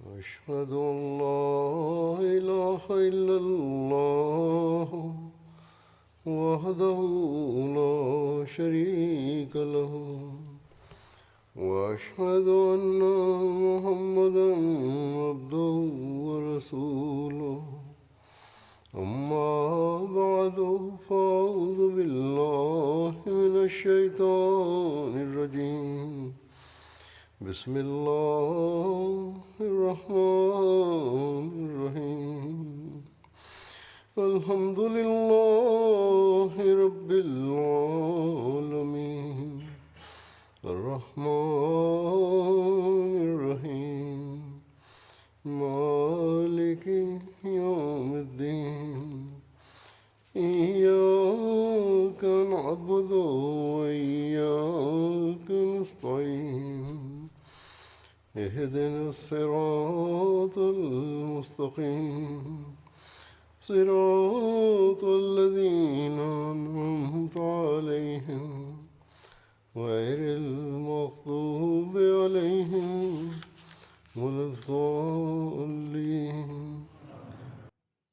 أشهد أن لا إله إلا الله وحده لا شريك له وأشهد أن محمدا عبده ورسوله أما بعد فأعوذ بالله من الشيطان الرجيم بسم الله الرحمن الرحيم الحمد لله رب العالمين الرحمن الرحيم مالك يوم الدين إياك نعبد وإياك نستعين اهدنا الصراط المستقيم صراط الذين أنعمت عليهم غير المغضوب عليهم ولا الضالين.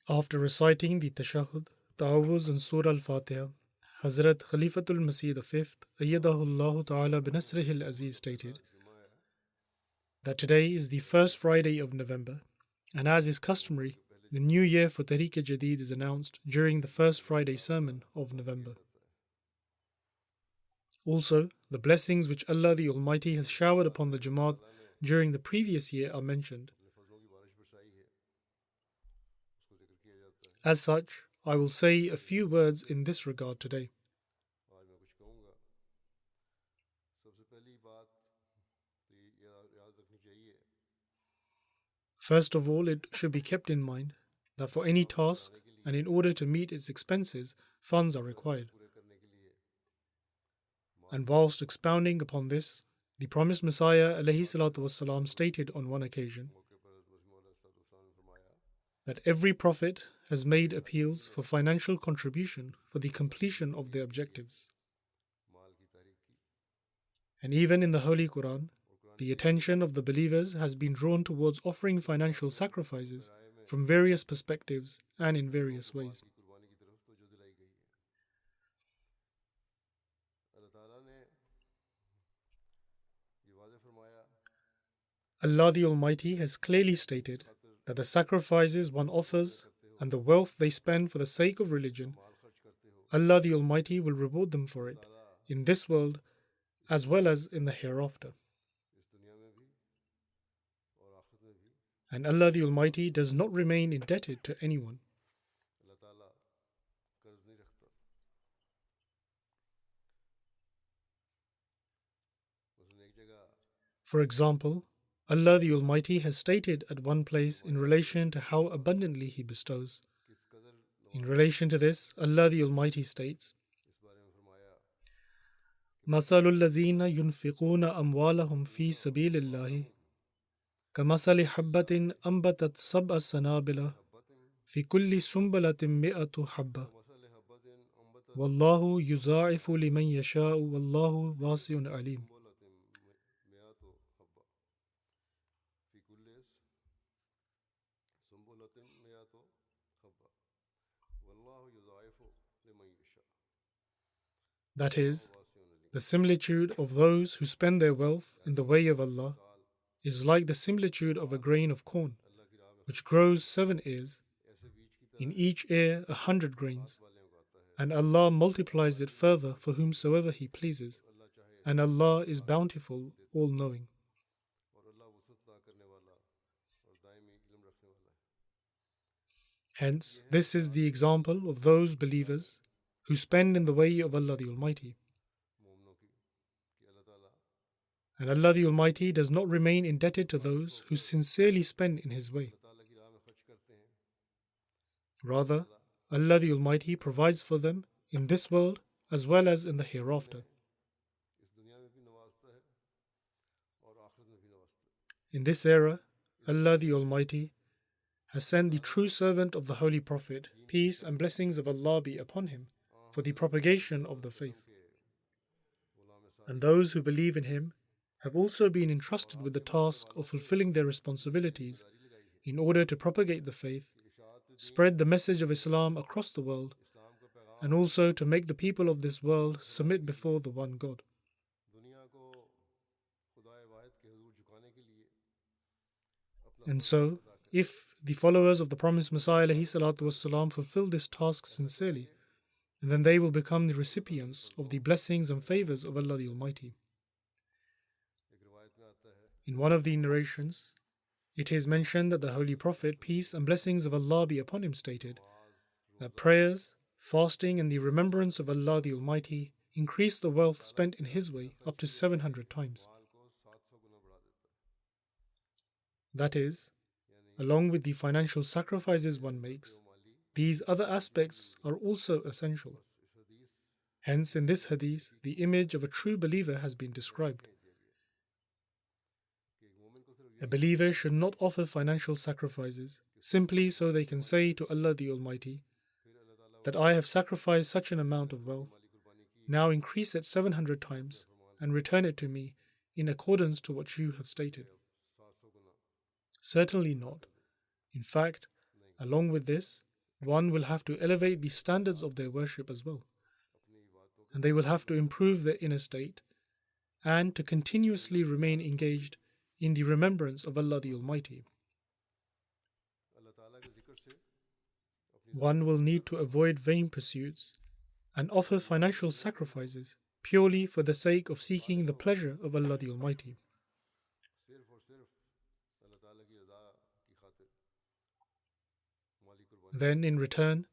After reciting the Tashahhud, Ta'awuz and Surah Al-Fatiha, Hazrat Khalifatul Masih V, Ayyadahullah Ta'ala binasrihil Aziz stated that today is the first Friday of November, and as is customary, the new year for Tariq Jadid is announced during the first Friday sermon of November. Also, the blessings which Allah the Almighty has showered upon the Jamaat during the previous year are mentioned. As such, I will say a few words in this regard today. First of all, it should be kept in mind that for any task and in order to meet its expenses, funds are required. And whilst expounding upon this, the promised Messiah ﷺ stated on one occasion that every prophet has made appeals for financial contribution for the completion of their objectives. And even in the Holy Quran, the attention of the believers has been drawn towards offering financial sacrifices from various perspectives and in various ways. Allah the Almighty has clearly stated that the sacrifices one offers and the wealth they spend for the sake of religion, Allah the Almighty will reward them for it in this world as well as in the hereafter. And Allah the Almighty does not remain indebted to anyone. For example, Allah the Almighty has stated at one place in relation to how abundantly He bestows. In relation to this, Allah the Almighty states, مَثَلُ الَّذِينَ يُنْفِقُونَ أَمْوَالَهُمْ فِي سَبِيلِ اللَّهِ كَمَثَلِ حَبَّةٍ أَنبَتَتْ سَبْعَ سَنَابِلَ في كل سنبلة 100 حبة والله يضاعف لمن يشاء والله واسع عليم. That is, the similitude of those who spend their wealth in the way of Allah is like the similitude of a grain of corn, which grows 7 ears, in each ear 100 grains, and Allah multiplies it further for whomsoever He pleases, and Allah is bountiful, all-knowing. Hence, this is the example of those believers who spend in the way of Allah the Almighty. And Allah the Almighty does not remain indebted to those who sincerely spend in His way. Rather, Allah the Almighty provides for them in this world as well as in the hereafter. In this era, Allah the Almighty has sent the true servant of the Holy Prophet, peace and blessings of Allah be upon him, for the propagation of the faith. And those who believe in him have also been entrusted with the task of fulfilling their responsibilities in order to propagate the faith, spread the message of Islam across the world, and also to make the people of this world submit before the one God. And so, if the followers of the promised Messiah ﷺ fulfill this task sincerely, then they will become the recipients of the blessings and favors of Allah the Almighty. In one of the narrations, it is mentioned that the Holy Prophet, peace and blessings of Allah be upon him, stated that prayers, fasting, and the remembrance of Allah the Almighty increase the wealth spent in His way up to 700 times. That is, along with the financial sacrifices one makes, these other aspects are also essential. Hence, in this hadith, the image of a true believer has been described. A believer should not offer financial sacrifices simply so they can say to Allah the Almighty that I have sacrificed such an amount of wealth, now increase it 700 times and return it to me in accordance to what you have stated. Certainly not. In fact, along with this, one will have to elevate the standards of their worship as well. And they will have to improve their inner state and to continuously remain engaged in the remembrance of Allah the Almighty. One will need to avoid vain pursuits and offer financial sacrifices purely for the sake of seeking the pleasure of Allah the Almighty. Then, in return,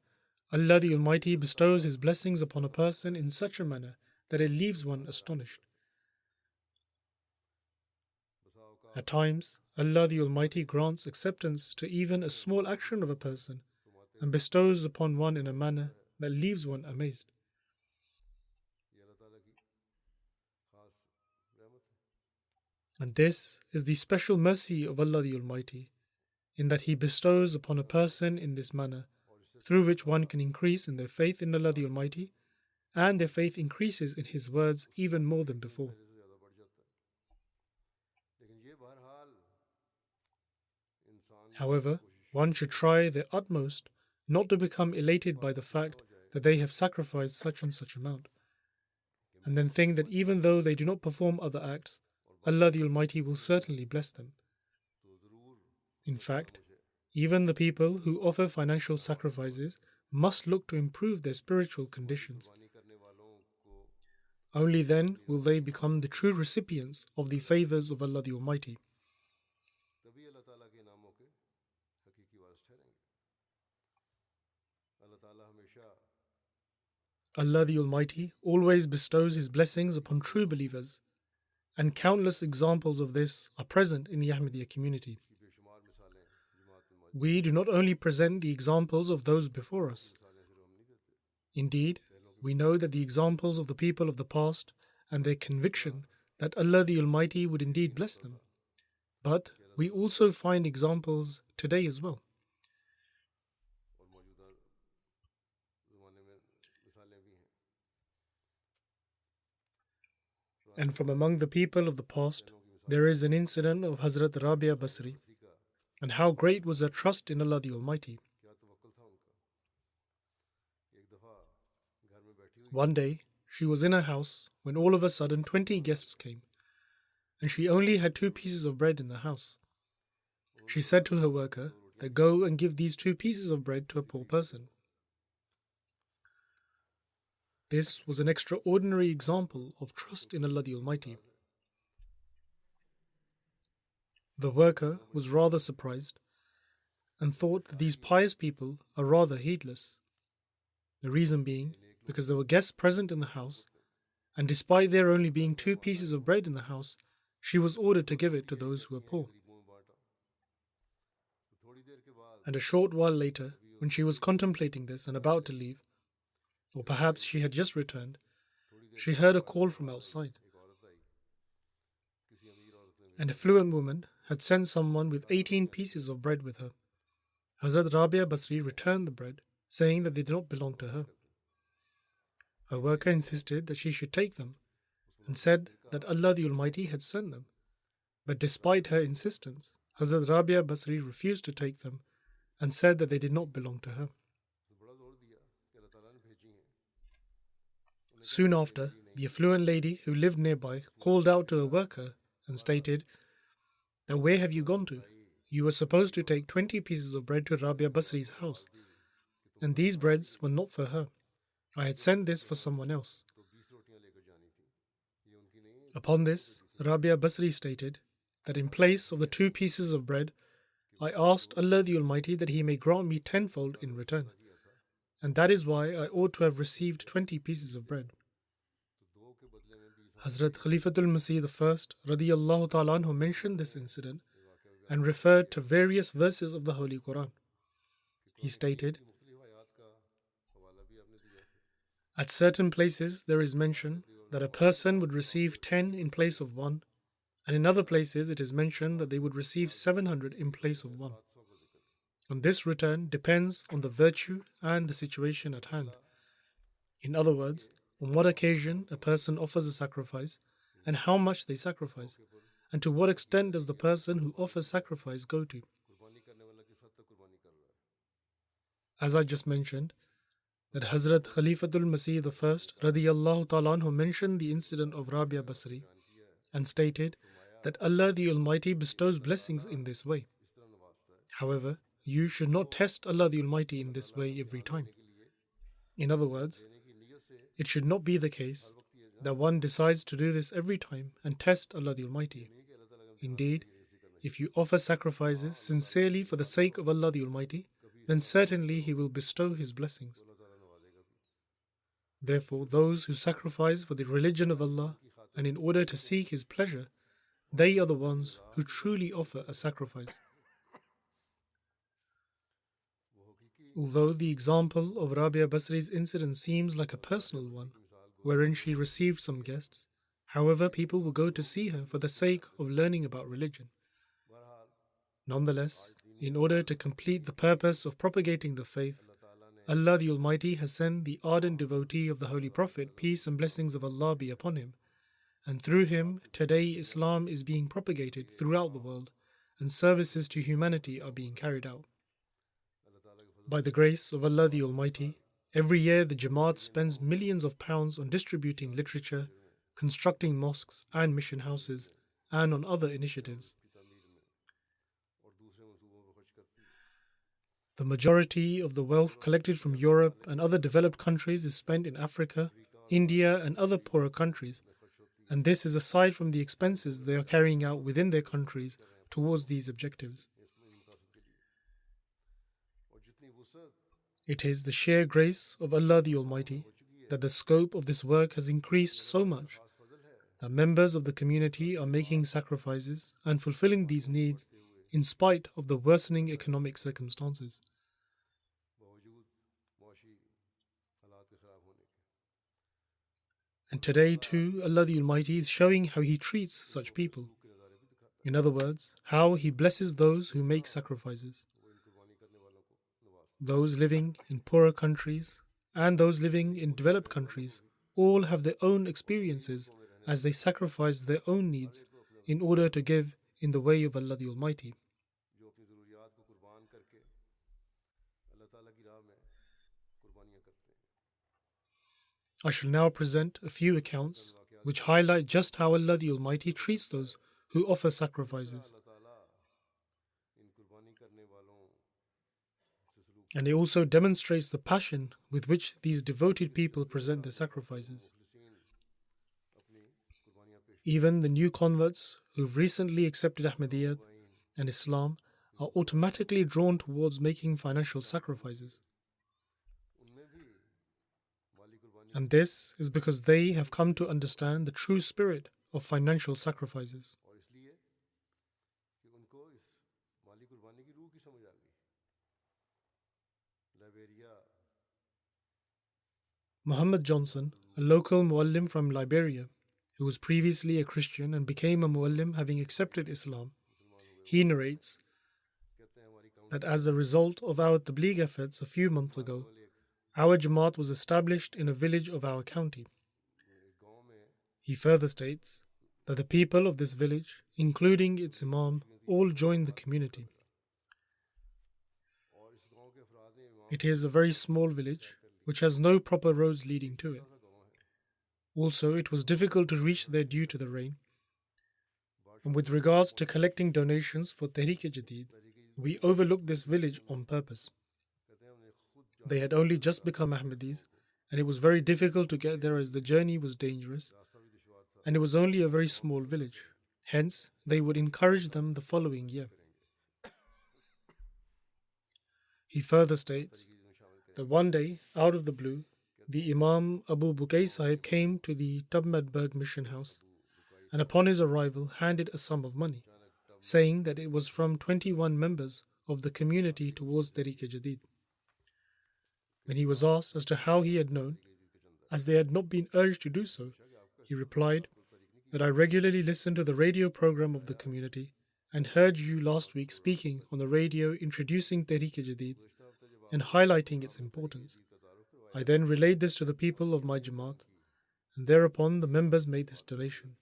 Allah the Almighty bestows His blessings upon a person in such a manner that it leaves one astonished. At times, Allah the Almighty grants acceptance to even a small action of a person and bestows upon one in a manner that leaves one amazed. And this is the special mercy of Allah the Almighty, in that He bestows upon a person in this manner, through which one can increase in their faith in Allah the Almighty, and their faith increases in His words even more than before. However, one should try their utmost not to become elated by the fact that they have sacrificed such and such amount, and then think that even though they do not perform other acts, Allah the Almighty will certainly bless them. In fact, even the people who offer financial sacrifices must look to improve their spiritual conditions. Only then will they become the true recipients of the favors of Allah the Almighty. Allah the Almighty always bestows His blessings upon true believers, and countless examples of this are present in the Ahmadiyya community. We do not only present the examples of those before us. Indeed, we know that the examples of the people of the past and their conviction that Allah the Almighty would indeed bless them. But we also find examples today as well. And from among the people of the past, there is an incident of Hazrat Rabia Basri, and how great was her trust in Allah the Almighty. One day, she was in her house when all of a sudden 20 guests came, and she only had 2 pieces of bread in the house. She said to her worker that go and give these 2 pieces of bread to a poor person. This was an extraordinary example of trust in Allah the Almighty. The worker was rather surprised and thought that these pious people are rather heedless. The reason being because there were guests present in the house, and despite there only being 2 pieces of bread in the house, she was ordered to give it to those who were poor. And a short while later, when she was contemplating this and about to leave, or perhaps she had just returned, she heard a call from outside. An affluent woman had sent someone with 18 pieces of bread with her. Hazrat Rabia Basri returned the bread, saying that they did not belong to her. Her worker insisted that she should take them, and said that Allah the Almighty had sent them. But despite her insistence, Hazrat Rabia Basri refused to take them and said that they did not belong to her. Soon after, the affluent lady who lived nearby called out to a worker and stated that, "Where have you gone to? You were supposed to take 20 pieces of bread to Rabia Basri's house, and these breads were not for her. I had sent this for someone else." Upon this, Rabia Basri stated that in place of the 2 pieces of bread, I asked Allah the Almighty that He may grant me tenfold in return, and that is why I ought to have received 20 pieces of bread. Hazrat Khalifatul Masih I radiyallahu ta'ala anhu mentioned this incident and referred to various verses of the Holy Quran. He stated, "At certain places there is mention that a person would receive 10 in place of 1, and in other places it is mentioned that they would receive 700 in place of 1. And this return depends on the virtue and the situation at hand. In other words, on what occasion a person offers a sacrifice and how much they sacrifice, and to what extent does the person who offers sacrifice go to." As I just mentioned, that Hazrat Khalifatul Masih I radiyallahu ta'ala anhu mentioned the incident of Rabia Basri and stated that Allah the Almighty bestows blessings in this way. However, you should not test Allah the Almighty in this way every time. In other words, it should not be the case that one decides to do this every time and test Allah the Almighty. Indeed, if you offer sacrifices sincerely for the sake of Allah the Almighty, then certainly He will bestow His blessings. Therefore, those who sacrifice for the religion of Allah and in order to seek His pleasure, they are the ones who truly offer a sacrifice. Although the example of Rabia Basri's incident seems like a personal one, wherein she received some guests, however, people will go to see her for the sake of learning about religion. Nonetheless, in order to complete the purpose of propagating the faith, Allah the Almighty has sent the ardent devotee of the Holy Prophet, peace and blessings of Allah be upon him, and through him today Islam is being propagated throughout the world and services to humanity are being carried out. By the grace of Allah the Almighty, every year the Jamaat spends millions of pounds on distributing literature, constructing mosques and mission houses, and on other initiatives. The majority of the wealth collected from Europe and other developed countries is spent in Africa, India, and other poorer countries, and this is aside from the expenses they are carrying out within their countries towards these objectives. It is the sheer grace of Allah the Almighty that the scope of this work has increased so much that members of the community are making sacrifices and fulfilling these needs in spite of the worsening economic circumstances. And today too, Allah the Almighty is showing how He treats such people. In other words, how He blesses those who make sacrifices. Those living in poorer countries and those living in developed countries all have their own experiences as they sacrifice their own needs in order to give in the way of Allah the Almighty. I shall now present a few accounts which highlight just how Allah the Almighty treats those who offer sacrifices. And it also demonstrates the passion with which these devoted people present their sacrifices. Even the new converts who've recently accepted Ahmadiyyat and Islam are automatically drawn towards making financial sacrifices. And this is because they have come to understand the true spirit of financial sacrifices. Muhammad Johnson, a local muallim from Liberia, who was previously a Christian and became a muallim having accepted Islam, he narrates that as a result of our tabligh efforts a few months ago, our Jamaat was established in a village of our county. He further states that the people of this village, including its Imam, all joined the community. It is a very small village which has no proper roads leading to it. Also, it was difficult to reach there due to the rain. And with regards to collecting donations for Tehreek-e-Jadid, we overlooked this village on purpose. They had only just become Ahmadis, and it was very difficult to get there as the journey was dangerous, and it was only a very small village. Hence, they would encourage them the following year. He further states that one day, out of the blue, the Imam Abu Bukai Sahib came to the Tubmadberg mission house and upon his arrival handed a sum of money, saying that it was from 21 members of the community towards Tehreek-e-Jadid. When he was asked as to how he had known, as they had not been urged to do so, he replied that I regularly listen to the radio program of the community and heard you last week speaking on the radio introducing Tehreek-e-Jadid and highlighting its importance. I then relayed this to the people of my Jamaat, and thereupon the members made this donation.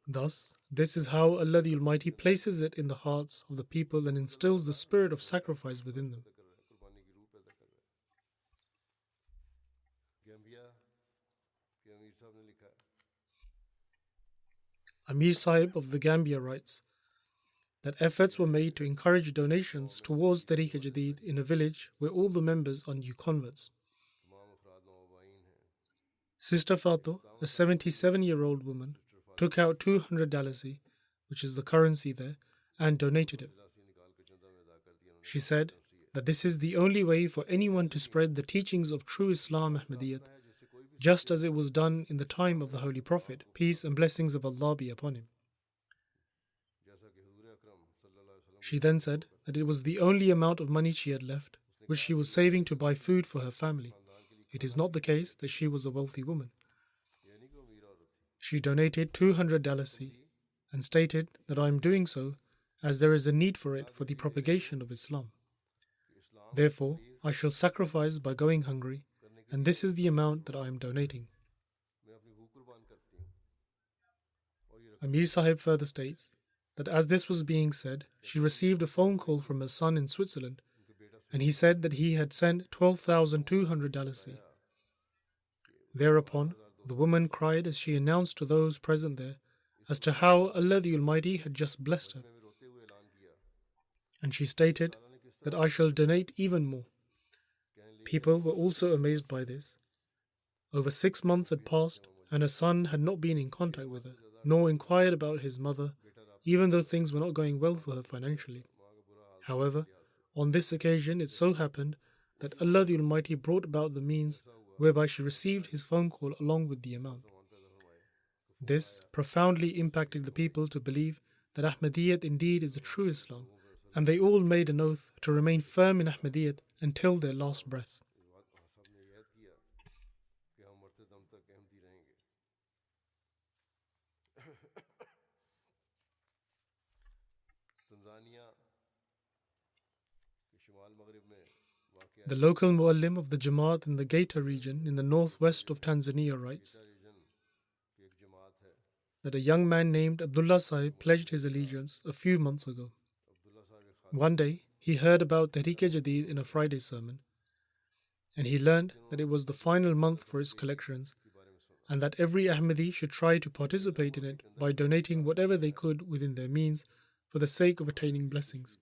Thus, this is how Allah the Almighty places it in the hearts of the people and instills the spirit of sacrifice within them. Amir Sahib of the Gambia writes that efforts were made to encourage donations towards Tehreek-e-Jadid in a village where all the members are new converts. Sister Fatou, a 77-year-old woman, took out 200 dalasi, which is the currency there, and donated it. She said that this is the only way for anyone to spread the teachings of true Islam Ahmadiyyat, just as it was done in the time of the Holy Prophet, peace and blessings of Allah be upon him. She then said that it was the only amount of money she had left, which she was saving to buy food for her family. It is not the case that she was a wealthy woman. She donated 200 dalasi and stated that I am doing so as there is a need for it for the propagation of Islam. Therefore, I shall sacrifice by going hungry, and this is the amount that I am donating. Amir Sahib further states that as this was being said, she received a phone call from her son in Switzerland, and he said that he had sent 12,200 dalasi. Thereupon, the woman cried as she announced to those present there as to how Allah the Almighty had just blessed her. And she stated that I shall donate even more. People were also amazed by this. Over 6 months had passed, and her son had not been in contact with her, nor inquired about his mother, even though things were not going well for her financially. However, on this occasion it so happened that Allah the Almighty brought about the means whereby she received his phone call along with the amount. This profoundly impacted the people to believe that Ahmadiyyat indeed is the true Islam, and they all made an oath to remain firm in Ahmadiyyat until their last breath. The local muallim of the Jamaat in the Geita region in the northwest of Tanzania writes that a young man named Abdullah Sahib pledged his allegiance a few months ago. One day, he heard about Tehreek-e-Jadid in a Friday sermon, and he learned that it was the final month for its collections, and that every Ahmadi should try to participate in it by donating whatever they could within their means for the sake of attaining blessings.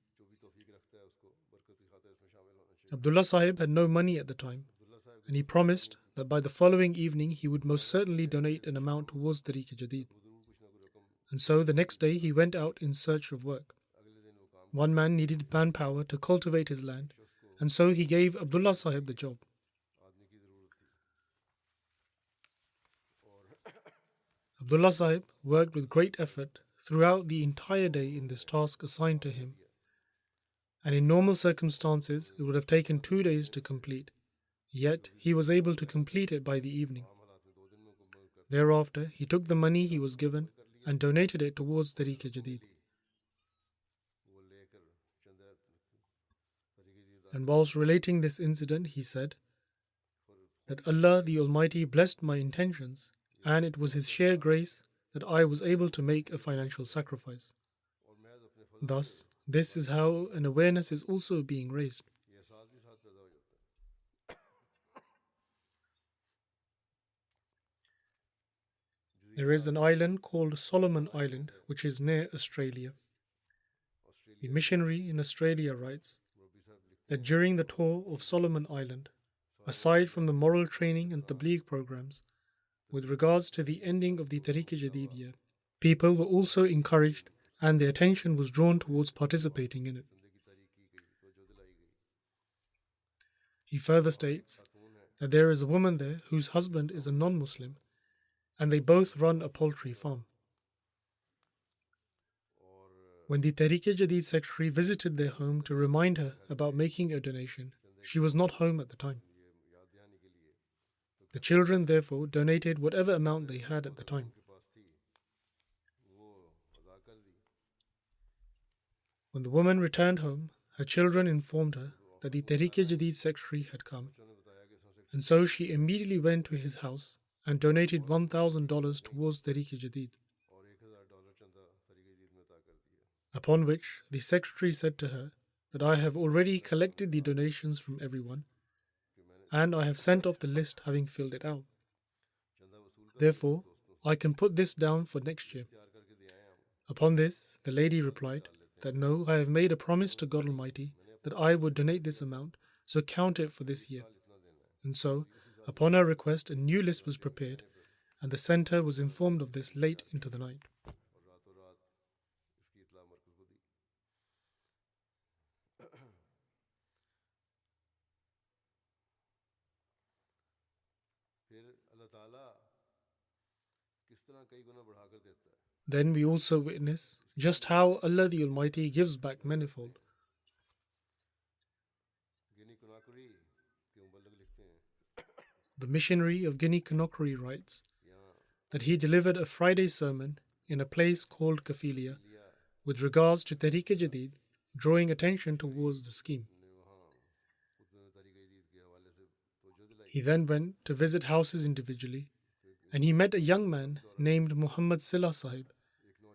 Abdullah Sahib had no money at the time, and he promised that by the following evening he would most certainly donate an amount towards Tehreek-e-Jadid. And so the next day he went out in search of work. One man needed manpower to cultivate his land, and so he gave Abdullah Sahib the job. Abdullah Sahib worked with great effort throughout the entire day in this task assigned to him, and in normal circumstances it would have taken 2 days to complete, yet he was able to complete it by the evening. Thereafter, he took the money he was given and donated it towards Tehreek-e-Jadid. And whilst relating this incident, he said that Allah the Almighty blessed my intentions and it was his sheer grace that I was able to make a financial sacrifice. Thus, this is how an awareness is also being raised. There is an island called Solomon Island, which is near Australia. The missionary in Australia writes that during the tour of Solomon Island, aside from the moral training and tabligh programs, with regards to the ending of the Tariq-e-Jadidiyya, people were also encouraged and their attention was drawn towards participating in it. He further states that there is a woman there whose husband is a non-Muslim and they both run a poultry farm. When the Tariq-e-Jadid secretary visited their home to remind her about making a donation, she was not home at the time. The children therefore donated whatever amount they had at the time. When the woman returned home, her children informed her that the Tariq-e-Jadid secretary had come, and so she immediately went to his house and donated $1,000 towards Tariq-e-Jadid. Upon which the secretary said to her that I have already collected the donations from everyone, and I have sent off the list having filled it out. Therefore, I can put this down for next year. Upon this, the lady replied that no, I have made a promise to God Almighty that I would donate this amount, so count it for this year. And so, upon her request, a new list was prepared, and the center was informed of this late into the night. Then we also witness just how Allah the Almighty gives back manifold. The missionary of Guinea Conakry writes that he delivered a Friday sermon in a place called Kafilia with regards to Tariq-e-Jadid, drawing attention towards the scheme. He then went to visit houses individually, and he met a young man named Muhammad Silla Sahib,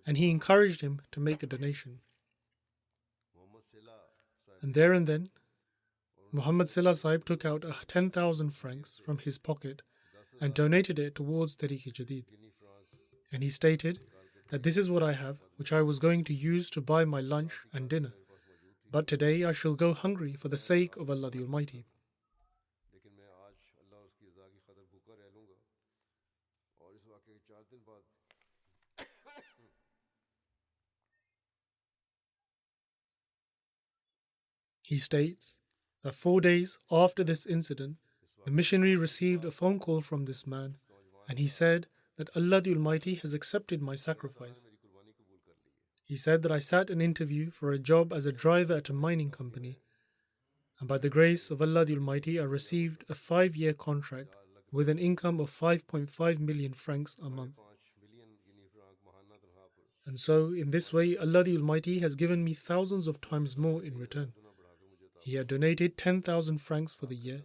and he encouraged him to make a donation. And there and then, Muhammad Silla Sahib took out 10,000 francs from his pocket and donated it towards Tariq-e-Jadid. And he stated that this is what I have, which I was going to use to buy my lunch and dinner. But today I shall go hungry for the sake of Allah the Almighty. He states that 4 days after this incident, the missionary received a phone call from this man, and he said that Allah the Almighty has accepted my sacrifice. He said that I sat an interview for a job as a driver at a mining company, and by the grace of Allah the Almighty I received a 5-year contract with an income of 5.5 million francs a month. And so, in this way, Allah the Almighty has given me thousands of times more in return. He had donated 10,000 francs for the year,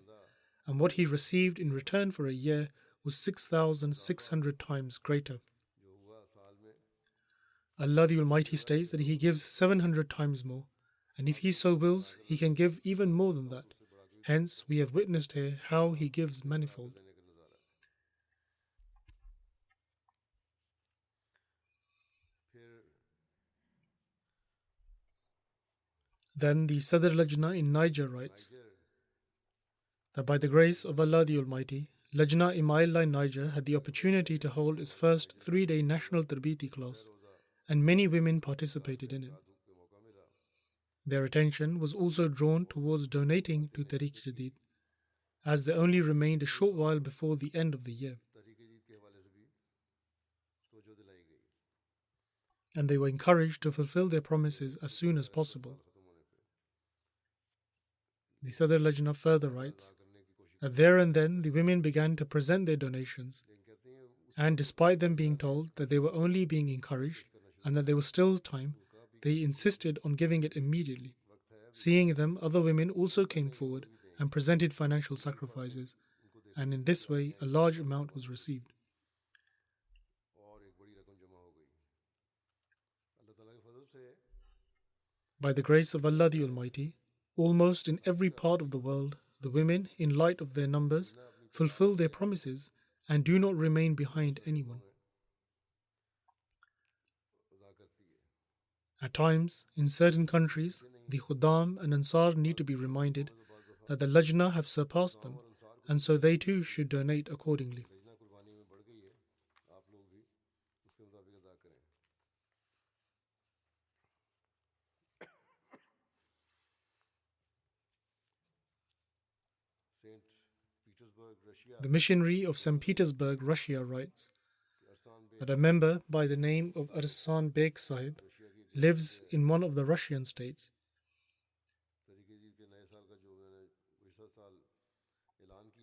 and what he received in return for a year was 6,600 times greater. Allah the Almighty states that He gives 700 times more, and if He so wills, He can give even more than that. Hence, we have witnessed here how He gives manifold. Then the Sadr Lajna in Niger writes that by the grace of Allah the Almighty, Lajna Imaillah in Niger had the opportunity to hold its first 3-day national Tarbiti class, and many women participated in it. Their attention was also drawn towards donating to Tariq-e-Jadid, as there only remained a short while before the end of the year. And they were encouraged to fulfill their promises as soon as possible. The Sadr Lajna further writes that there and then the women began to present their donations, and despite them being told that they were only being encouraged and that there was still time, they insisted on giving it immediately. Seeing them, other women also came forward and presented financial sacrifices, and in this way a large amount was received. By the grace of Allah the Almighty, almost in every part of the world, the women, in light of their numbers, fulfill their promises and do not remain behind anyone. At times, in certain countries, the Khuddam and Ansar need to be reminded that the Lajna have surpassed them, and so they too should donate accordingly. The missionary of St. Petersburg, Russia, writes that a member by the name of Arsan Beg Sahib lives in one of the Russian states.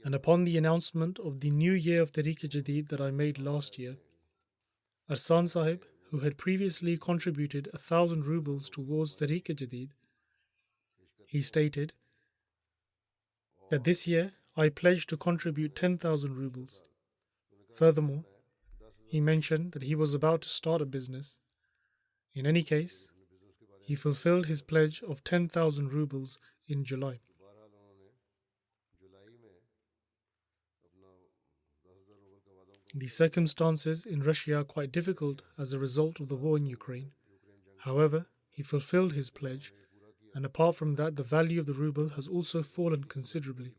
And upon the announcement of the new year of Tariq-e-Jadid that I made last year, Arsan Sahib, who had previously contributed 1,000 rubles towards Tariq-e-Jadid, he stated that this year I pledged to contribute 10,000 rubles. Furthermore, he mentioned that he was about to start a business. In any case, he fulfilled his pledge of 10,000 rubles in July. The circumstances in Russia are quite difficult as a result of the war in Ukraine. However, he fulfilled his pledge, and apart from that, the value of the ruble has also fallen considerably.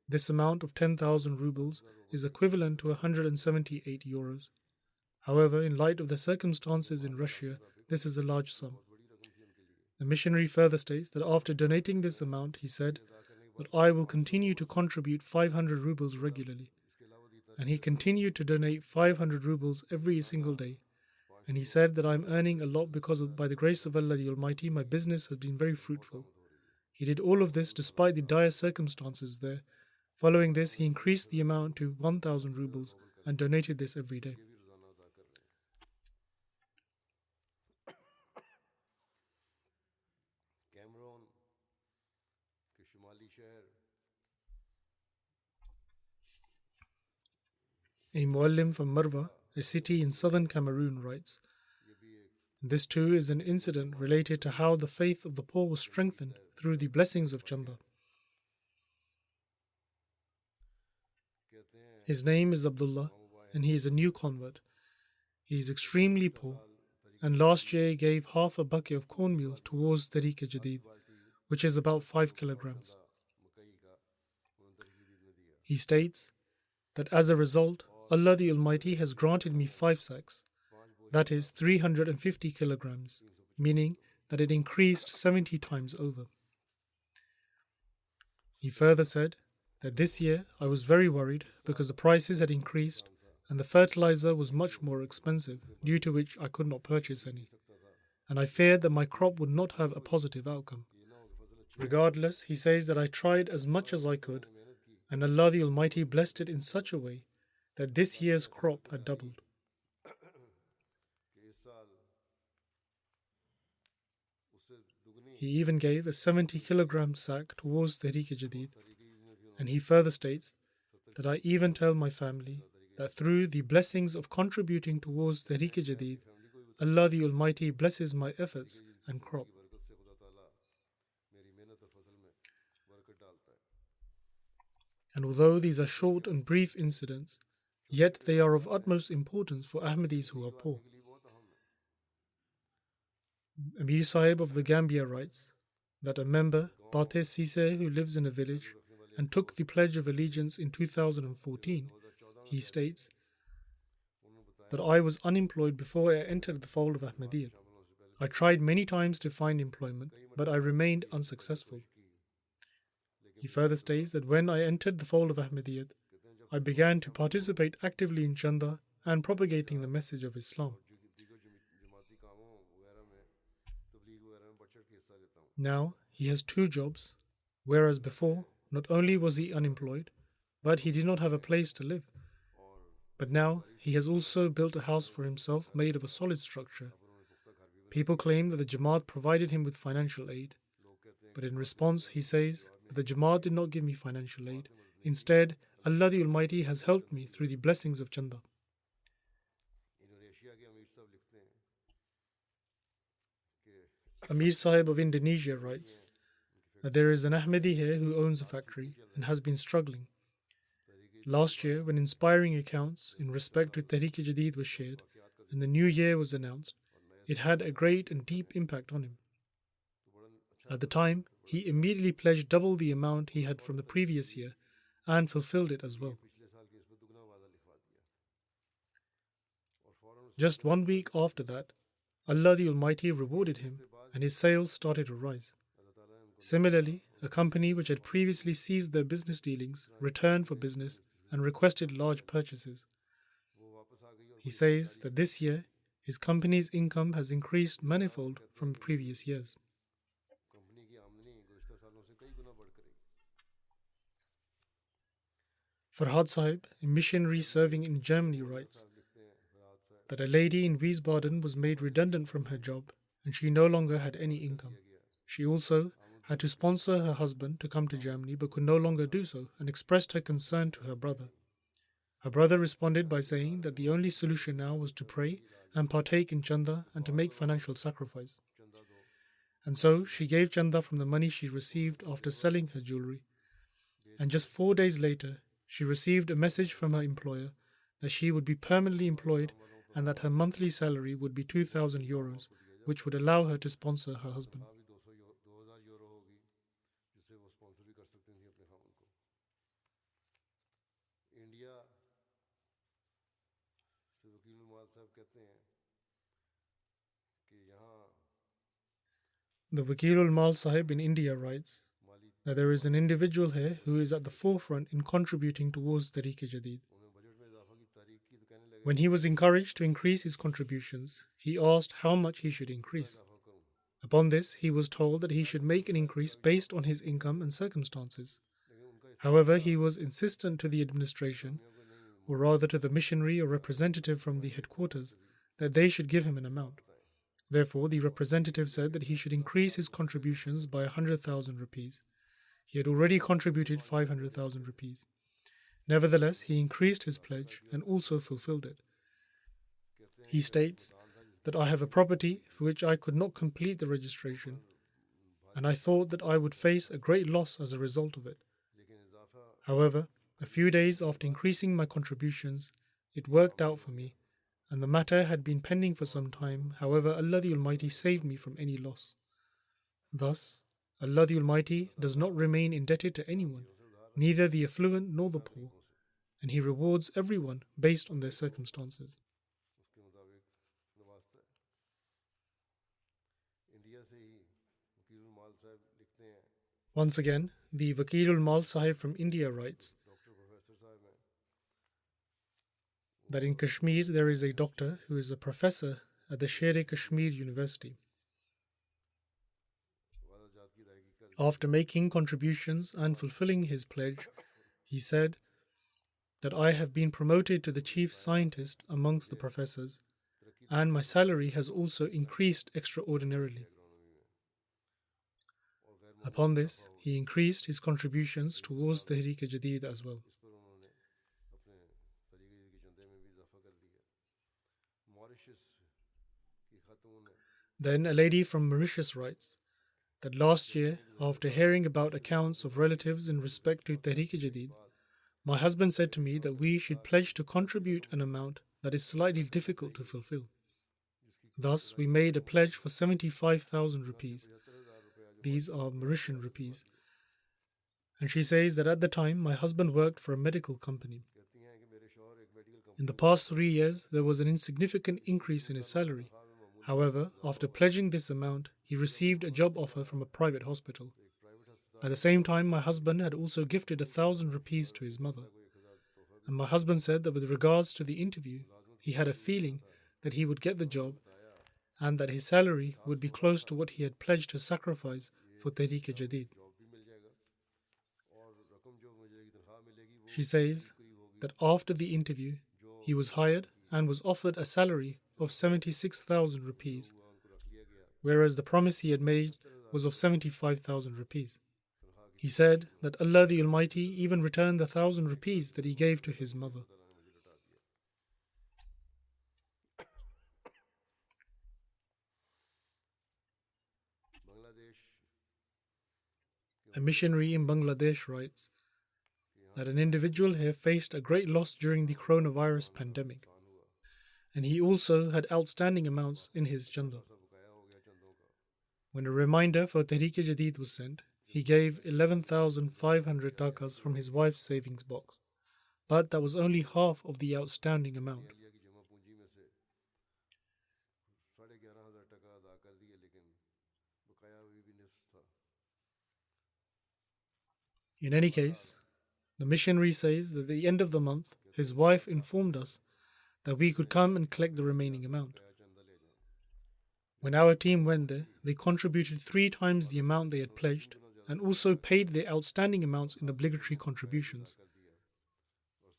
This amount of 10,000 rubles is equivalent to 178 euros. However, in light of the circumstances in Russia, this is a large sum. The missionary further states that after donating this amount, he said, "But I will continue to contribute 500 rubles regularly." And he continued to donate 500 rubles every single day. And he said that I am earning a lot because by the grace of Allah the Almighty, my business has been very fruitful. He did all of this despite the dire circumstances there. Following this, he increased the amount to 1,000 rubles and donated this every day. A Muallim from Marwa, a city in southern Cameroon, writes, "This too is an incident related to how the faith of the poor was strengthened through the blessings of Chanda." His name is Abdullah, and he is a new convert. He is extremely poor, and last year he gave half a bucket of cornmeal towards Tariq-e-Jadid, which is about 5 kilograms. He states that as a result, Allah the Almighty has granted me 5 sacks, that is 350 kilograms, meaning that it increased 70 times over. He further said that this year I was very worried because the prices had increased and the fertilizer was much more expensive, due to which I could not purchase any, and I feared that my crop would not have a positive outcome. Regardless, he says that I tried as much as I could, and Allah the Almighty blessed it in such a way that this year's crop had doubled. He even gave a 70 kilogram sack towards Tariq-e-Jadid, and he further states that I even tell my family that through the blessings of contributing towards Tariq-e-Jadid, Allah the Almighty blesses my efforts and crop. And although these are short and brief incidents, yet they are of utmost importance for Ahmadis who are poor. Amir Sahib of the Gambia writes that a member, Pathe Sise, who lives in a village and took the Pledge of Allegiance in 2014, he states that I was unemployed before I entered the fold of Ahmadiyyat. I tried many times to find employment, but I remained unsuccessful. He further states that when I entered the fold of Ahmadiyyat, I began to participate actively in Chanda and propagating the message of Islam. Now he has 2 jobs, whereas before not only was he unemployed, but he did not have a place to live. But now he has also built a house for himself made of a solid structure. People claim that the Jamaat provided him with financial aid, but in response he says that the Jamaat did not give me financial aid. Instead, Allah the Almighty has helped me through the blessings of Chanda. Amir Sahib of Indonesia writes that there is an Ahmadi here who owns a factory and has been struggling. Last year, when inspiring accounts in respect to Tehreek-e-Jadid was shared and the new year was announced, it had a great and deep impact on him. At the time, he immediately pledged double the amount he had from the previous year and fulfilled it as well. Just 1 week after that, Allah the Almighty rewarded him and his sales started to rise. Similarly, a company which had previously ceased their business dealings returned for business and requested large purchases. He says that this year, his company's income has increased manifold from previous years. Farhad Sahib, a missionary serving in Germany, writes that a lady in Wiesbaden was made redundant from her job and she no longer had any income. She also had to sponsor her husband to come to Germany but could no longer do so and expressed her concern to her brother. Her brother responded by saying that the only solution now was to pray and partake in chanda and to make financial sacrifice. And so she gave chanda from the money she received after selling her jewelry. And just 4 days later, she received a message from her employer that she would be permanently employed and that her monthly salary would be 2,000 euros, which would allow her to sponsor her husband. The Wakilul Mal Sahib in India writes that there is an individual here who is at the forefront in contributing towards Tehreek-e-Jadid. When he was encouraged to increase his contributions, he asked how much he should increase. Upon this, he was told that he should make an increase based on his income and circumstances. However, he was insistent to the administration, or rather to the missionary or representative from the headquarters, that they should give him an amount. Therefore, the representative said that he should increase his contributions by 100,000 rupees. He had already contributed 500,000 rupees. Nevertheless, he increased his pledge and also fulfilled it. He states that I have a property for which I could not complete the registration, and I thought that I would face a great loss as a result of it. However, a few days after increasing my contributions, it worked out for me, and the matter had been pending for some time. However, Allah the Almighty saved me from any loss. Thus, Allah the Almighty does not remain indebted to anyone, neither the affluent nor the poor, and He rewards everyone based on their circumstances. Once again, the Wakilul Mal Sahib from India writes that in Kashmir there is a doctor who is a professor at the Sher-e-Kashmir University. After making contributions and fulfilling his pledge, he said that I have been promoted to the chief scientist amongst the professors, and my salary has also increased extraordinarily. Upon this, he increased his contributions towards Tehreek-e-Jadid as well. Then a lady from Mauritius writes that last year, after hearing about accounts of relatives in respect to Tehreek-e-Jadid, my husband said to me that we should pledge to contribute an amount that is slightly difficult to fulfill. Thus, we made a pledge for 75,000 rupees. These are Mauritian rupees. And she says that at the time, my husband worked for a medical company. In the past 3 years, there was an insignificant increase in his salary. However, after pledging this amount, he received a job offer from a private hospital. At the same time, my husband had also gifted 1,000 rupees to his mother. And my husband said that with regards to the interview, he had a feeling that he would get the job and that his salary would be close to what he had pledged to sacrifice for Tehreek-e-Jadid. She says that after the interview, he was hired and was offered a salary of 76,000 rupees, whereas the promise he had made was of 75,000 rupees. He said that Allah the Almighty even returned the 1,000 rupees that he gave to his mother. A missionary in Bangladesh writes that an individual here faced a great loss during the coronavirus pandemic, and he also had outstanding amounts in his chanda. When a reminder for Tehreek-e-Jadid was sent, he gave 11,500 takas from his wife's savings box, but that was only half of the outstanding amount. In any case, the missionary says that at the end of the month, his wife informed us that we could come and collect the remaining amount. When our team went there, they contributed 3 times the amount they had pledged and also paid their outstanding amounts in obligatory contributions.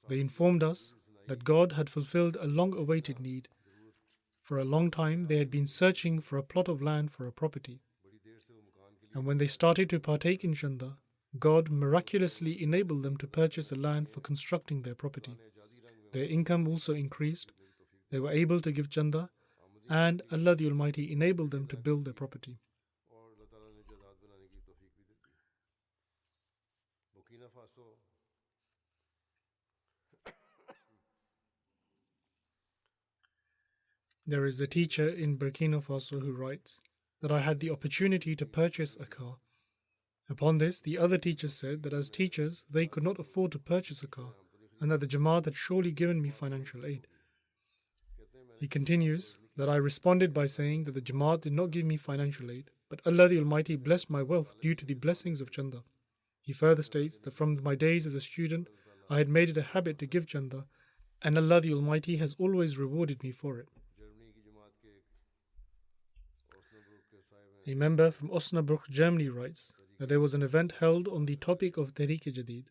They informed us that God had fulfilled a long-awaited need. For a long time, they had been searching for a plot of land for a property. And when they started to partake in chanda, God miraculously enabled them to purchase a land for constructing their property. Their income also increased. They were able to give chanda, and Allah the Almighty enabled them to build their property. There is a teacher in Burkina Faso who writes that I had the opportunity to purchase a car. Upon this, the other teachers said that as teachers, they could not afford to purchase a car, and that the Jamaat had surely given me financial aid. He continues that I responded by saying that the Jamaat did not give me financial aid, but Allah the Almighty blessed my wealth due to the blessings of chanda. He further states that from my days as a student, I had made it a habit to give chanda, and Allah the Almighty has always rewarded me for it. A member from Osnabrück, Germany writes that there was an event held on the topic of Tehreek-e-Jadid.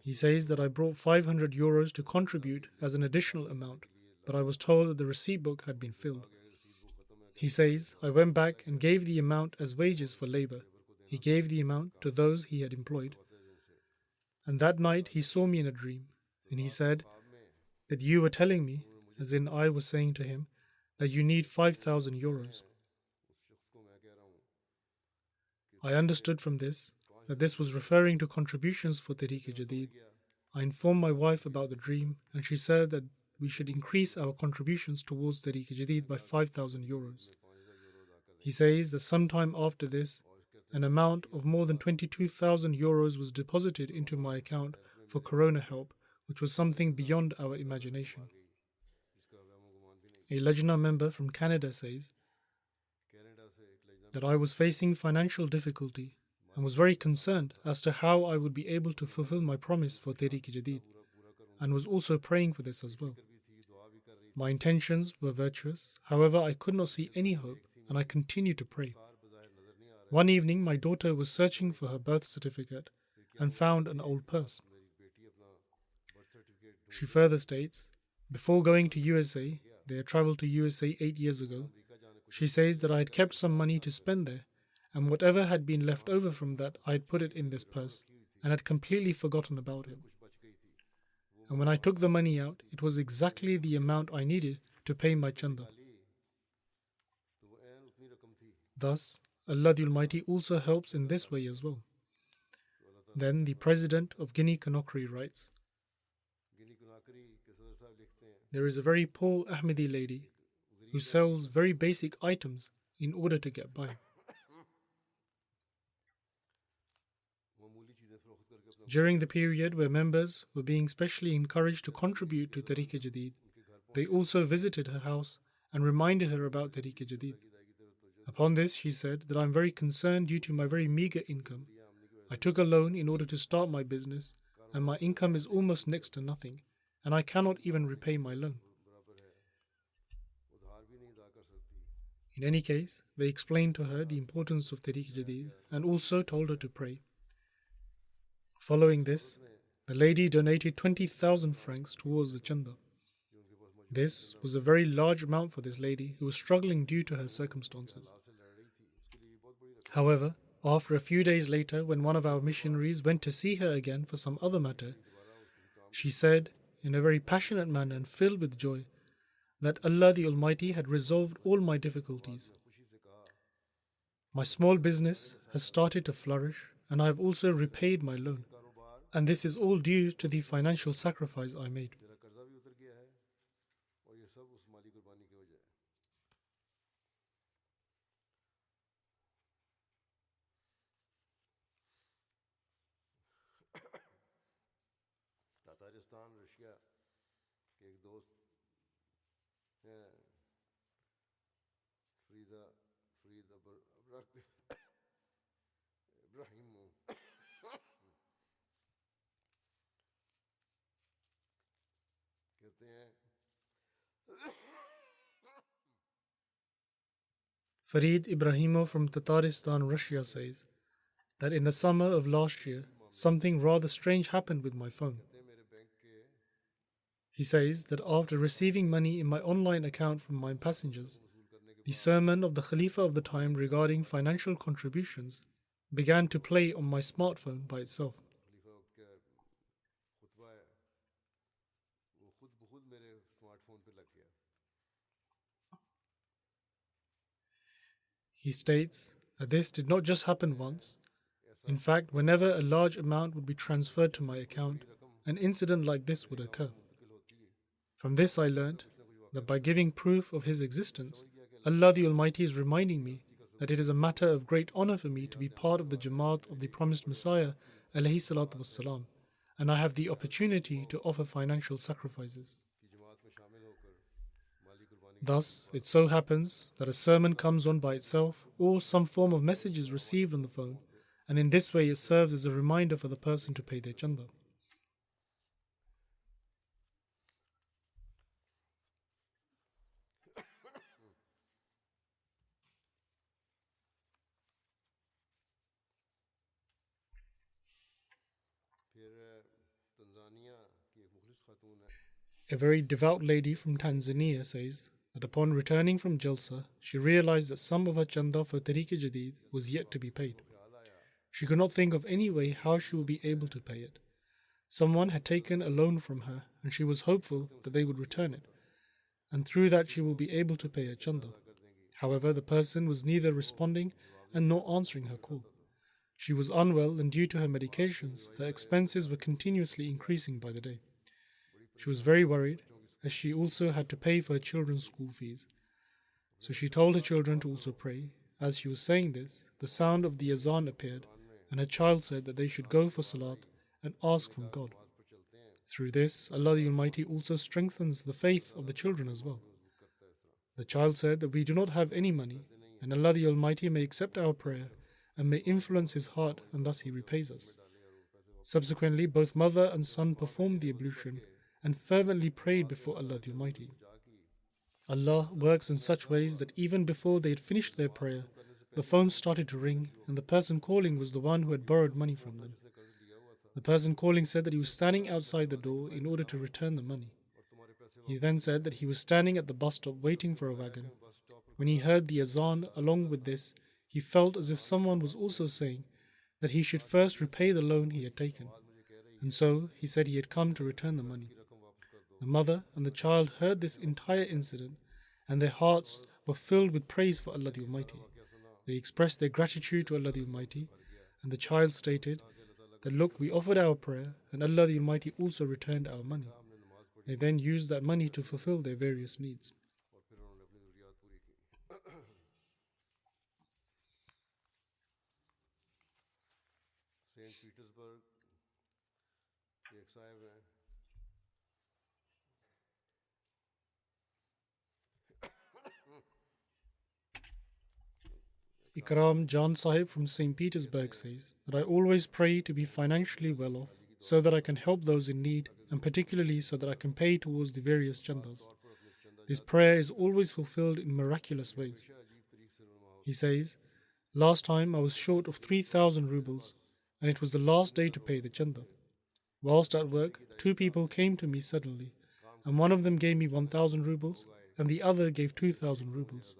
He says that I brought 500 euros to contribute as an additional amount, but I was told that the receipt book had been filled. He says, I went back and gave the amount as wages for labor. He gave the amount to those he had employed. And that night he saw me in a dream, and he said that you were telling me, as in I was saying to him, that you need 5,000 euros. I understood from this that this was referring to contributions for Tehreek-e-Jadid. I informed my wife about the dream, and she said that we should increase our contributions towards Tehreek-e-Jadid by 5,000 euros. He says that sometime after this, an amount of more than 22,000 euros was deposited into my account for Corona help, which was something beyond our imagination. A Lajna member from Canada says that I was facing financial difficulty and was very concerned as to how I would be able to fulfill my promise for Tehreek-e-Jadid, and was also praying for this as well. My intentions were virtuous, however I could not see any hope, and I continued to pray. One evening my daughter was searching for her birth certificate and found an old purse. She further states, before going to USA, they had traveled to USA 8 years ago. She says that I had kept some money to spend there, and whatever had been left over from that, I had put it in this purse, and had completely forgotten about it. And when I took the money out, it was exactly the amount I needed to pay my chanda. Thus, Allah the Almighty also helps in this way as well. Then the president of Guinea-Conakry writes, there is a very poor Ahmadi lady who sells very basic items in order to get by. During the period where members were being specially encouraged to contribute to Tehreek-e-Jadid, they also visited her house and reminded her about Tehreek-e-Jadid. Upon this, she said that I am very concerned due to my very meager income. I took a loan in order to start my business, and my income is almost next to nothing, and I cannot even repay my loan. In any case, they explained to her the importance of Tehreek-e-Jadid and also told her to pray. Following this, the lady donated 20,000 francs towards the chanda. This was a very large amount for this lady who was struggling due to her circumstances. However, after a few days later, when one of our missionaries went to see her again for some other matter, she said in a very passionate manner and filled with joy that Allah the Almighty had resolved all my difficulties. My small business has started to flourish, and I have also repaid my loan. And this is all due to the financial sacrifice I made. मेरा कर्जा भी उतर गया है और ये सब उस माली कुर्बानी की वजह है. तातारिस्तान रशिया के एक दोस्त हैं, फरीदा फरीद इब्राहिम, कहते हैं Farid Ibrahimov from Tataristan, Russia says that in the summer of last year, something rather strange happened with my phone. मेरे बैंक के He says that after receiving money in my online account from my passengers, the sermon of the Khalifa of the time regarding financial contributions began to play on my smartphone by itself. खलीफा वक्त का खुतबा है, वो खुद ब खुद मेरे smartphone पे लग गया. He states that this did not just happen once. In fact, whenever a large amount would be transferred to my account, an incident like this would occur. From this, I learned that by giving proof of His existence, Allah the Almighty is reminding me that it is a matter of great honor for me to be part of the Jamaat of the promised Messiah, alayhi salatu wassalam, and I have the opportunity to offer financial sacrifices. कि जमात में शामिल होकर माली कुर्बानी Thus, it so happens that a sermon comes on by itself, or some form of message is received on the phone, and in this way it serves as a reminder for the person to pay their chanda. फिर Tanzania की एक मुखलिस खातून है, A very devout lady from Tanzania says that upon returning from Jalsa, she realized that some of her chanda for Tariq Jadid was yet to be paid. She could not think of any way how she would be able to pay it. Someone had taken a loan from her, and she was hopeful that they would return it, and through that she will be able to pay her chanda. However, the person was neither responding and nor answering her call. She was unwell, and due to her medications, her expenses were continuously increasing by the day. She was very worried, as she also had to pay for her children's school fees. So she told her children to also pray. As she was saying this, the sound of the azan appeared, and her child said that they should go for salat and ask from God. Through this, Allah the Almighty also strengthens the faith of the children as well. The child said that we do not have any money, and Allah the Almighty may accept our prayer and may influence his heart, and thus he repays us. Subsequently, both mother and son performed the ablution and fervently prayed before Allah the Almighty. Allah works in such ways that even before they had finished their prayer, the phone started to ring, and the person calling was the one who had borrowed money from them. The person calling said that he was standing outside the door in order to return the money. He then said that he was standing at the bus stop waiting for a wagon. When he heard the azan along with this, he felt as if someone was also saying that he should first repay the loan he had taken. And so he said he had come to return the money. The mother and the child heard this entire incident, and their hearts were filled with praise for Allah the Almighty. They expressed their gratitude to Allah the Almighty, and the child stated that, look, we offered our prayer, and Allah the Almighty also returned our money. They then used that money to fulfill their various needs. Saint Petersburg के एक साहब हैं, Ikram Jan Sahib from St. Petersburg says that I always pray to be financially well off so that I can help those in need, and particularly so that I can pay towards the various chandas. This prayer is always fulfilled in miraculous ways. He says, last time I was short of 3,000 rubles, and it was the last day to pay the chanda. Whilst at work, two people came to me suddenly, and one of them gave me 1,000 rubles, and the other gave 2,000 rubles.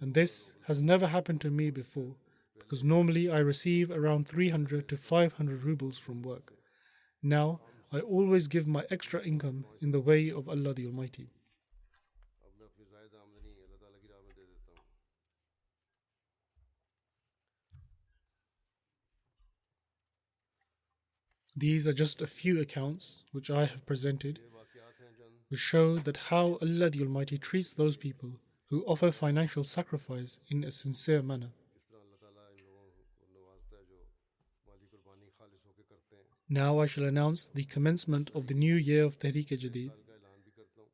And this has never happened to me before, because normally I receive around 300 to 500 rubles from work. Now, I always give my extra income in the way of Allah the Almighty. अब मैं अपनी ज़ायदा आमदनी अल्लाह ताला की राह में दे देता हूँ. These are just a few accounts which I have presented, ये वाक़यात हैं चंद which show that how Allah the Almighty treats those people who offer financial sacrifice in a sincere manner. किस तरह अल्लाह ताला इन लोगों को नवाजता है जो माली कुर्बानी खालिस होकर करते हैं। Now I shall announce the commencement of the new year of Tehreek-e-Jadid. साल का ऐलान भी करता हूँ।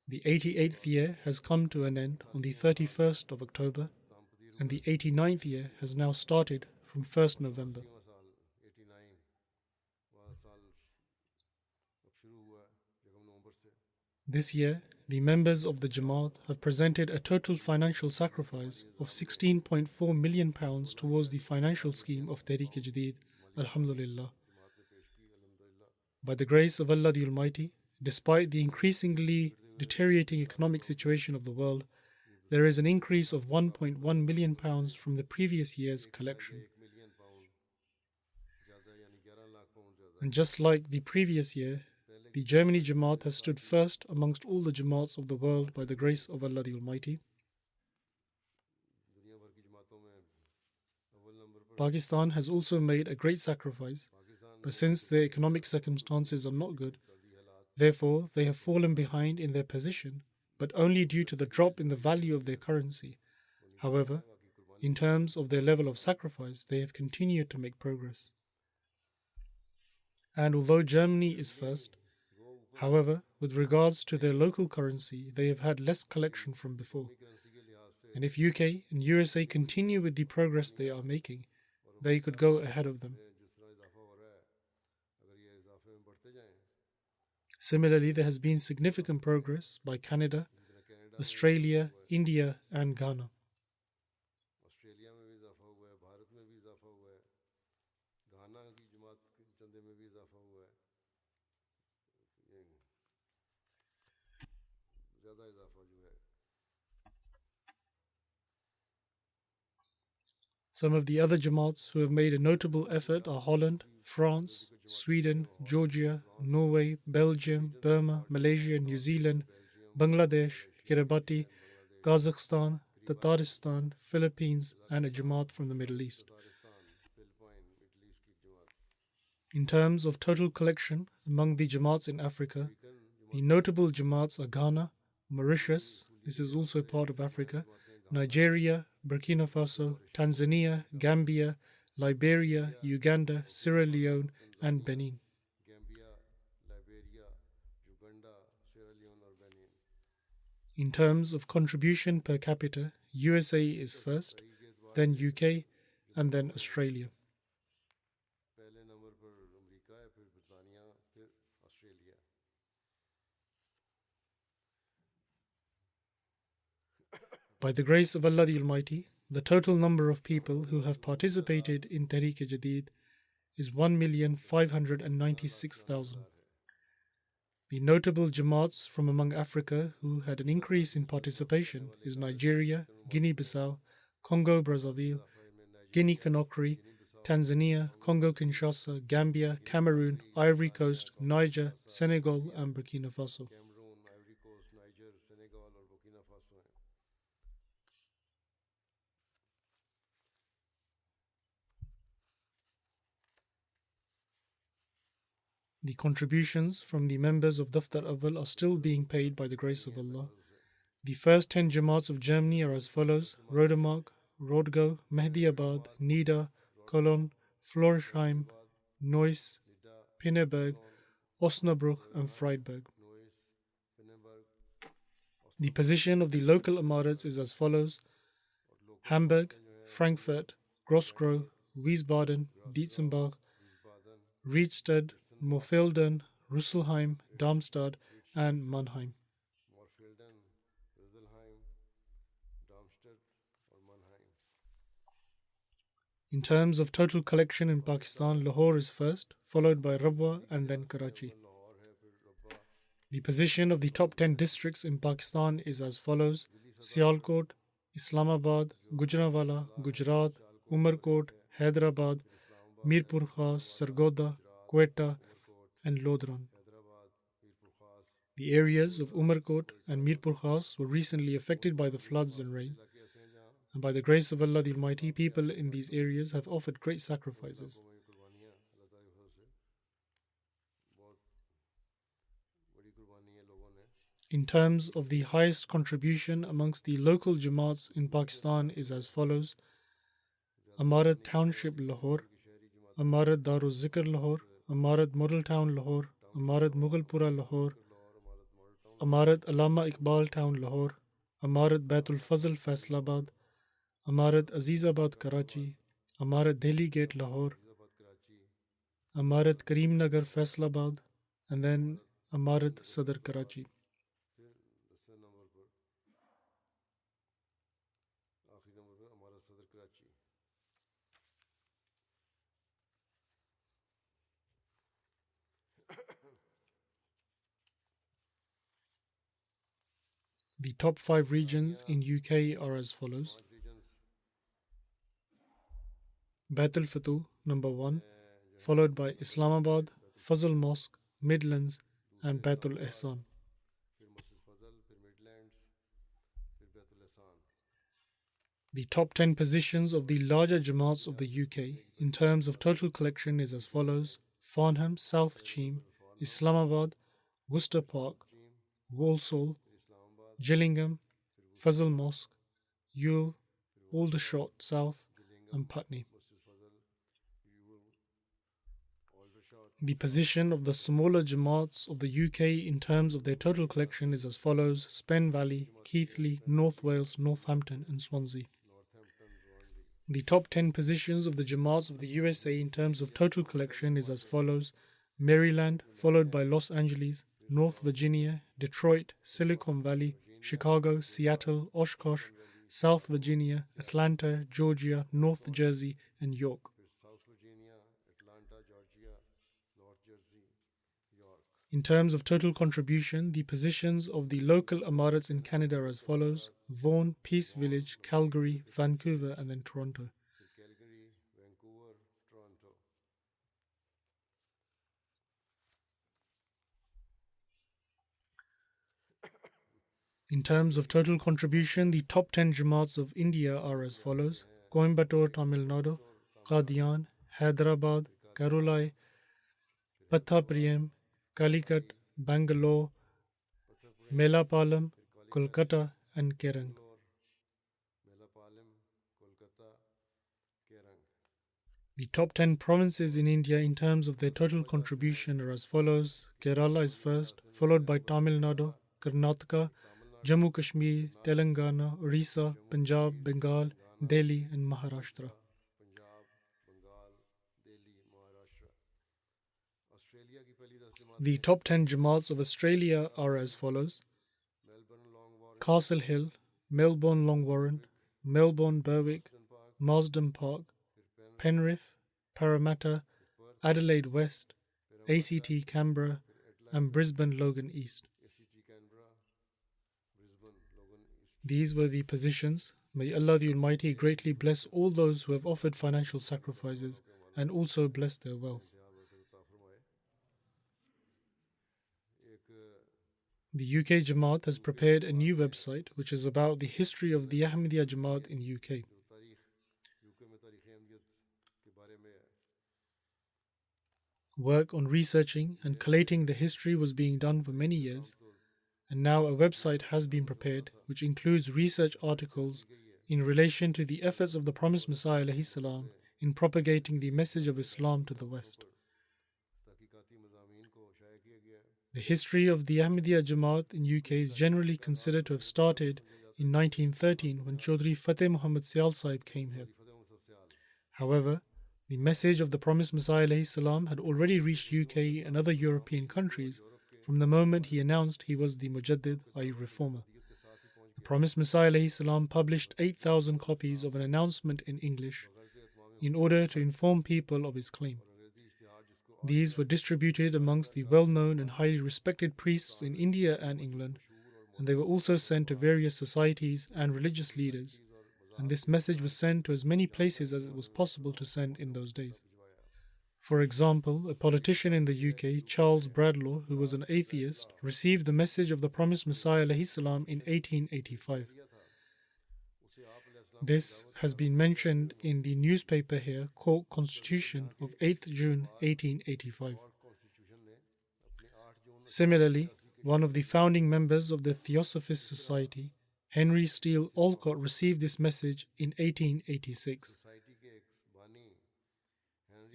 The 88th year has come to an end on the 31st of October, तामपतीर and the 89th year has now started from 1st November. 80वां साल 89 वाला साल अब शुरू हुआ है 1 नवंबर से। This year, the members of the Jamaat have presented a total financial sacrifice of £16.4 million towards the financial scheme of Tehreek-e-Jadid. Alhamdulillah. जमात ने पेश की अल्हम्दुलिल्लाह। By the grace of Allah the Almighty, despite the increasingly deteriorating economic situation of the world, there is an increase of £1.1 million from the previous year's collection. 1 million pound ज़्यादा यानी 11 lakh pound ज़्यादा। And just like the previous year, the Germany Jamaat has stood first amongst all the Jamaats of the world by the grace of Allah the Almighty. दुनिया भर की जमातों में अव्वल number पर Pakistan has also made a great sacrifice, Pakistan but since their economic circumstances are not good, सर्दी हालात therefore they have fallen behind in their position, but only due to the drop in the value of their currency. However, in terms of their level of sacrifice, they have continued to make progress. And although Germany is first, however, with regards to their local currency, they have had less collection from before. Currency के लिहाज से And if UK and USA continue with the progress they are making, they could go ahead of them. जिस तरह इजाफा हो रहा है अगर ये इजाफे में बढ़ते जाएं Similarly, there has been significant progress by Canada, जितना Canada Australia, India, and Ghana. Australia में भी इजाफा हुआ है, भारत में भी इजाफा हुआ है, घाना की जमात के चंदे में भी इजाफा हुआ है। ये ज़्यादा इजाफा जो है Some of the other Jamaats who have made a notable effort are Holland, France, Sweden, Georgia, Norway, Belgium, Burma, Malaysia, New Zealand, Bangladesh, Kiribati, Kazakhstan, Tatarstan, Philippines, and a Jamaat from the Middle East. तारिस्तान Philippine Middle East की जमात In terms of total collection among the Jamaats in Africa, the notable Jamaats are Ghana, Mauritius, this is also part of Africa, Nigeria, Burkina Faso, Tanzania, Gambia, Liberia, Uganda, Sierra Leone, and Benin. Gambia Liberia Uganda Sierra और Benin In terms of contribution per capita, USA is first, then UK, and then Australia. पहले number पर America है, फिर Britannia, फिर Australia. By the grace of Allah the Almighty, the total number of people who have participated in Tehreek-e-Jadid is 1,596,000. The notable Jamaats from among Africa who had an increase in participation is Nigeria, Guinea-Bissau, Congo-Brazzaville, Guinea-Conakry, Tanzania, Congo-Kinshasa, Gambia, Cameroon, Ivory Coast, Niger, Senegal, and Burkina Faso. Cameroon, Ivory Coast, Niger, Senegal और Burkina Faso हैं। The contributions from the members of Daftar Awal are still being paid by the grace of Allah. The first 10 Jamaats of Germany are as follows: Rodemark, Rodgo, Mehdiabad, Nida, Cologne, Florsheim, Neuss, Pinneberg, Osnabrück, and Freiburg. Neuss, Pinneberg, The position of the local Emirates is as follows: Hamburg, Frankfurt, Grossgrow, Wiesbaden, Dietzenbach, विस्बादन, Riedstadt, Mofelden, Rüsselsheim, Darmstadt, and Mannheim. मॉरफील्डन, रिजलहाइम, डार्मस्टेड और मनहाइम। In terms of total collection in Pakistan, Lahore is first, followed by Rabwa and then Karachi. Lahore है, फिर रब्बा, The position of the top 10 districts in Pakistan is as follows: Sialkot, Islamabad, Gujranwala, Gujarat, Umarkot, Hyderabad, Mirpur Khas, Sargodha, Quetta, and Lodran. Hyderabad, Mirpur खास, The areas of Umarkot and Mirpur Khas were recently affected by the floods and rain, इलाके ऐसे हैं जहाँ and by the grace of Allah the Almighty, people in these areas have offered great sacrifices. को वहीं कुर्बानियाँ अल्लाह ताला की फजल से in terms of the highest contribution amongst the local Jamaats in Pakistan is as follows: Amarat Township Lahore, Amarat Darul Zikr Lahore, Amarat Model Town Lahore, Amarat Mughalpura Lahore, Amarat Allama Iqbal Town Lahore, Amarat Baitul Fazl Faisalabad, Amarat Azizabad Karachi, Amarat Delhi Gate Lahore, Amarat Karimnagar Faisalabad, and then Amarat Sadr Karachi. The top 5 regions in UK are as follows: Baitul Futuh, number 1, followed by Islamabad, Fazl Mosque, Midlands, and Baitul Ihsan. The top 10 positions of the larger Jamaats of the UK in terms of total collection is as follows: Farnham, South Cheam, Islamabad, Worcester Park, Walsall, Gillingham, Fazl Mosque, Ewell, Aldershot South, and Putney. The position of the smaller Jamaats of the UK in terms of their total collection is as follows: Spen Valley, Keighley, North Wales, Northampton, and Swansea. The top 10 positions of the Jamaats of the USA in terms of total collection is as follows: Maryland, followed by Los Angeles, North Virginia, Detroit, Silicon Valley, Chicago, Seattle, Oshkosh, South Virginia, Atlanta, Georgia, North Jersey, and York. In terms of total contribution, the positions of the local Amarats in Canada are as follows: Vaughan, Peace Village, Calgary, Vancouver, and then Toronto. In terms of total contribution, the top 10 Jamaats of India are as follows: Coimbatore, Tamil Nadu, Qadian, Hyderabad, Karolai, Pathapriyam, Calicut, Bangalore, Melapalam, Kolkata, and Kerang. The top 10 provinces in India in terms of their total contribution are as follows: Kerala is first, followed by Tamil Nadu, Karnataka, Jammu Kashmir, Telangana, Orissa, Punjab, Bengal, Delhi, and Maharashtra. The top 10 Jamaats of Australia are as follows: Castle Hill, Melbourne Longwarren, Melbourne Berwick, Marsden Park, Penrith, Parramatta, Adelaide West, ACT Canberra, and Brisbane Logan East. These were the positions. May Allah the Almighty greatly bless all those who have offered financial sacrifices and also bless their wealth. The UK Jamaat has prepared a new website which is about the history of the Ahmadiyya Jamaat in UK. Work on researching and collating the history was being done for many years, and now a website has been prepared which includes research articles in relation to the efforts of the promised Messiah ﷺ in propagating the message of Islam to the West. The history of the Ahmadiyya Jamaat in UK is generally considered to have started in 1913 when Chaudhry Fateh Muhammad Sial Sahib came here. However, the message of the promised Messiah ﷺ had already reached UK and other European countries from the moment he announced he was the Mujaddid, i.e. reformer. The promised Messiah ﷺ published 8,000 copies of an announcement in English in order to inform people of his claim. These were distributed amongst the well-known and highly respected priests in India and England, and they were also sent to various societies and religious leaders, and this message was sent to as many places as it was possible to send in those days. For example, a politician in the UK, Charles Bradlaugh, who was an atheist, received the message of the promised Messiah ﷺ in 1885. This has been mentioned in the newspaper here, Court Constitution of 8th June 1885. Similarly, one of the founding members of the Theosophist Society, Henry Steele Olcott, received this message in 1886.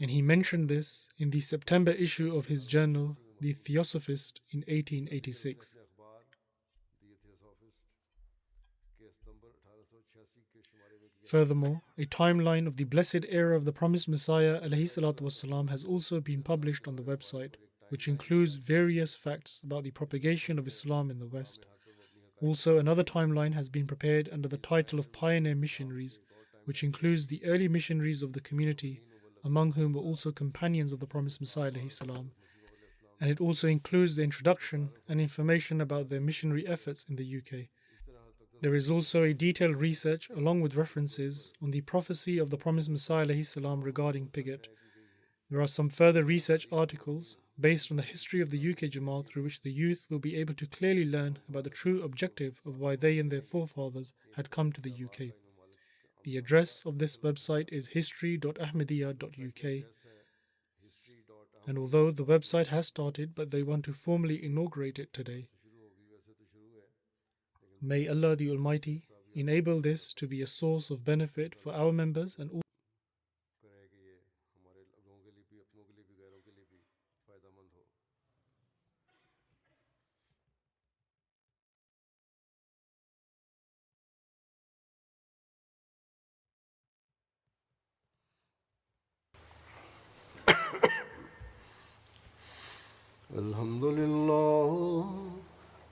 And he mentioned this in the September issue of his journal, The Theosophist, in 1886. Furthermore, a timeline of the blessed era of the promised Messiah ﷺ has also been published on the website, which includes various facts about the propagation of Islam in the West. Also, another timeline has been prepared under the title of Pioneer Missionaries, which includes the early missionaries of the community, among whom were also companions of the promised Messiah ﷺ. And it also includes the introduction and information about their missionary efforts in the UK. There is also a detailed research along with references on the prophecy of the promised Messiah ﷺ regarding Pigott. There are some further research articles based on the history of the UK Jamaat through which the youth will be able to clearly learn about the true objective of why they and their forefathers had come to the UK. The address of this website is history.ahmadiyya.uk, and although the website has started, but they want to formally inaugurate it today. May Allah the Almighty enable this to be a source of benefit for our members and all.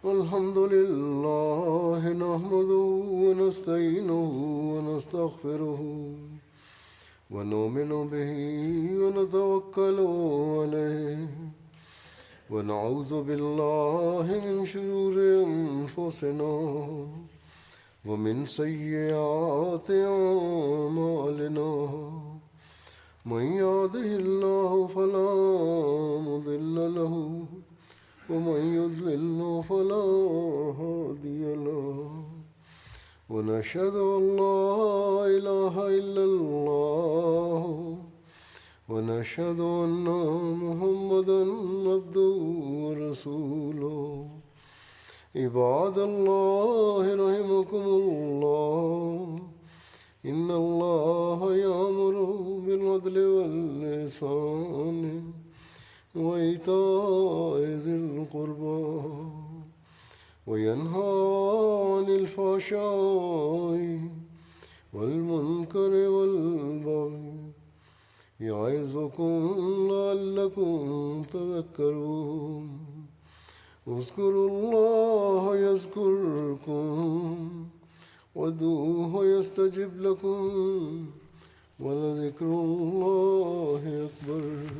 الحمد لله نحمده ونستعينه ونستغفره ونؤمن به ونتوكل عليه ونعوذ بالله من شرور أنفسنا ومن سيئات أعمالنا من يهده الله فلا مضل له ومن يضلل فلا هادي له ونشهد أن لا إله إلا الله ونشهد أن محمدا عبده ورسوله عباد الله رحمكم الله إن الله يأمر بالعدل والإحسان وإيتاء ذي القربى وينهى عن الفحشاء والمنكر والبغي يعظكم لعلكم تذكرون اذكروا الله يذكركم وادعوه يستجب لكم ولذكر الله أكبر.